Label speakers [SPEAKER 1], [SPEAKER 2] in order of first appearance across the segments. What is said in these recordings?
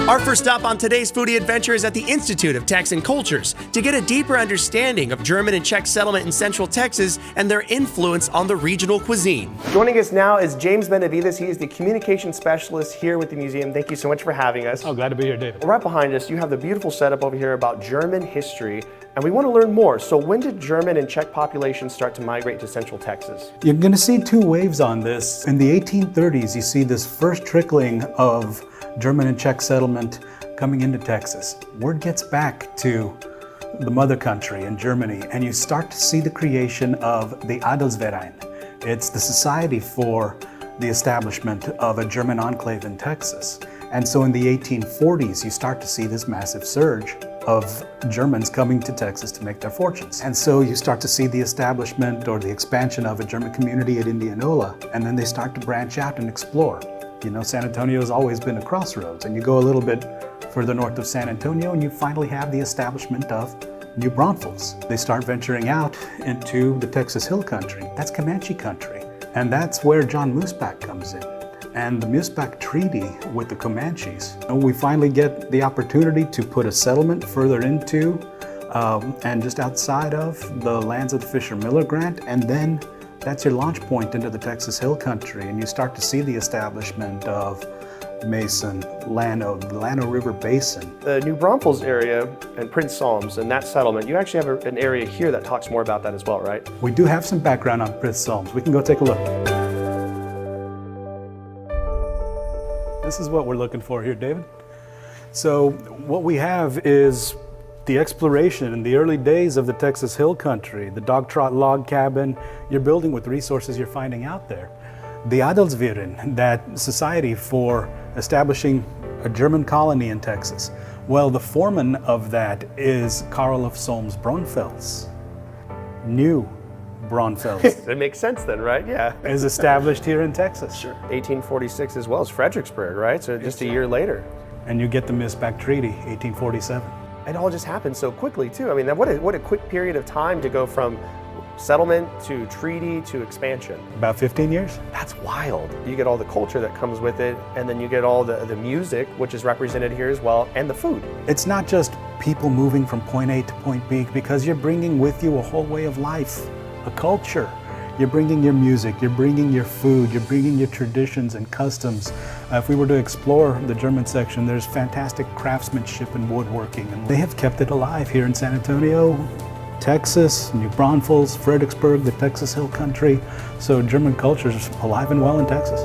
[SPEAKER 1] Our first stop on today's foodie adventure is at the Institute of Texan Cultures to get a deeper understanding of German and Czech settlement in Central Texas and their influence on the regional cuisine. Joining us now is James Benavides. He is the communication specialist here with the museum. Thank you so much for having us.
[SPEAKER 2] Oh, glad to be here, David.
[SPEAKER 1] Right behind us, you have the beautiful setup over here about German history, and we want to learn more. So when did German and Czech populations start to migrate to Central Texas?
[SPEAKER 2] You're going to see two waves on this. In the 1830s, you see this first trickling of German and Czech settlement coming into Texas. Word gets back to the mother country in Germany, and you start to see the creation of the Adelsverein. It's the society for the establishment of a German enclave in Texas. And so in the 1840s, you start to see this massive surge of Germans coming to Texas to make their fortunes. And so you start to see the establishment or the expansion of a German community at Indianola, and then they start to branch out and explore. You know, San Antonio has always been a crossroads, and you go a little bit further north of San Antonio and you finally have the establishment of New Braunfels. They start venturing out into the Texas Hill Country. That's Comanche country, and that's where John Moosback comes in. And the Moosback Treaty with the Comanches, we finally get the opportunity to put a settlement further into and just outside of the lands of the Fisher-Miller Grant, and then that's your launch point into the Texas Hill Country, and you start to see the establishment of Mason, Llano, the Llano River Basin.
[SPEAKER 1] The New Braunfels area and Prince Salms and that settlement, you actually have an area here that talks more about that as well, right?
[SPEAKER 2] We do have some background on Prince Salms. We can go take a look. This is what we're looking for here, David. So what we have is the exploration in the early days of the Texas Hill Country, the dog trot log cabin. You're building with resources you're finding out there. The Adelsverein, that society for establishing a German colony in Texas. Well, the foreman of that is Karl of Solms-Braunfels. New Braunfels.
[SPEAKER 1] It makes sense then, right? Yeah.
[SPEAKER 2] Is established here in Texas.
[SPEAKER 1] Sure. 1846 as well as Fredericksburg, right? So just a year later.
[SPEAKER 2] And you get the Moosback Treaty, 1847.
[SPEAKER 1] It all just happened so quickly too. I mean, what a quick period of time to go from settlement to treaty to expansion.
[SPEAKER 2] About 15 years.
[SPEAKER 1] That's wild. You get all the culture that comes with it, and then you get all the music, which is represented here as well, and the food.
[SPEAKER 2] It's not just people moving from point A to point B, because you're bringing with you a whole way of life, a culture. You're bringing your music, you're bringing your food, you're bringing your traditions and customs. If we were to explore the German section, there's fantastic craftsmanship and woodworking, and they have kept it alive here in San Antonio, Texas, New Braunfels, Fredericksburg, the Texas Hill Country. So German culture is alive and well in Texas.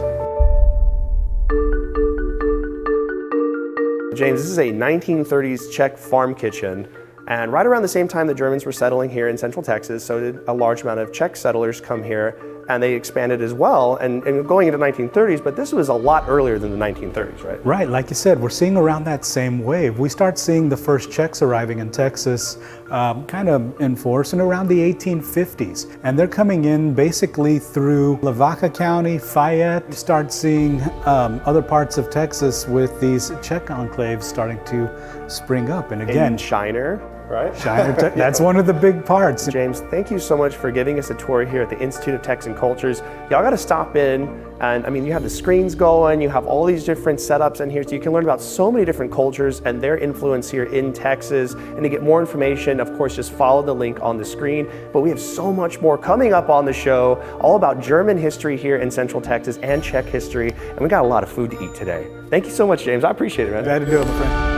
[SPEAKER 1] James, this is a 1930s Czech farm kitchen. And right around the same time the Germans were settling here in Central Texas, so did a large amount of Czech settlers come here, and they expanded as well, and going into the 1930s, but this was a lot earlier than the 1930s, right?
[SPEAKER 2] Right, like you said, we're seeing around that same wave. We start seeing the first Czechs arriving in Texas kind of in force in around the 1850s, and they're coming in basically through Lavaca County, Fayette. You start seeing other parts of Texas with these Czech enclaves starting to spring up, and again,
[SPEAKER 1] Shiner. Right?
[SPEAKER 2] Shiner, that's one of the big parts.
[SPEAKER 1] James, thank you so much for giving us a tour here at the Institute of Texan Cultures. Y'all got to stop in, and I mean, you have the screens going, you have all these different setups in here, so you can learn about so many different cultures and their influence here in Texas. And to get more information, of course, just follow the link on the screen. But we have so much more coming up on the show, all about German history here in Central Texas and Czech history, and we got a lot of food to eat today. Thank you so much, James. I appreciate it, man.
[SPEAKER 2] Glad to do it, my friend.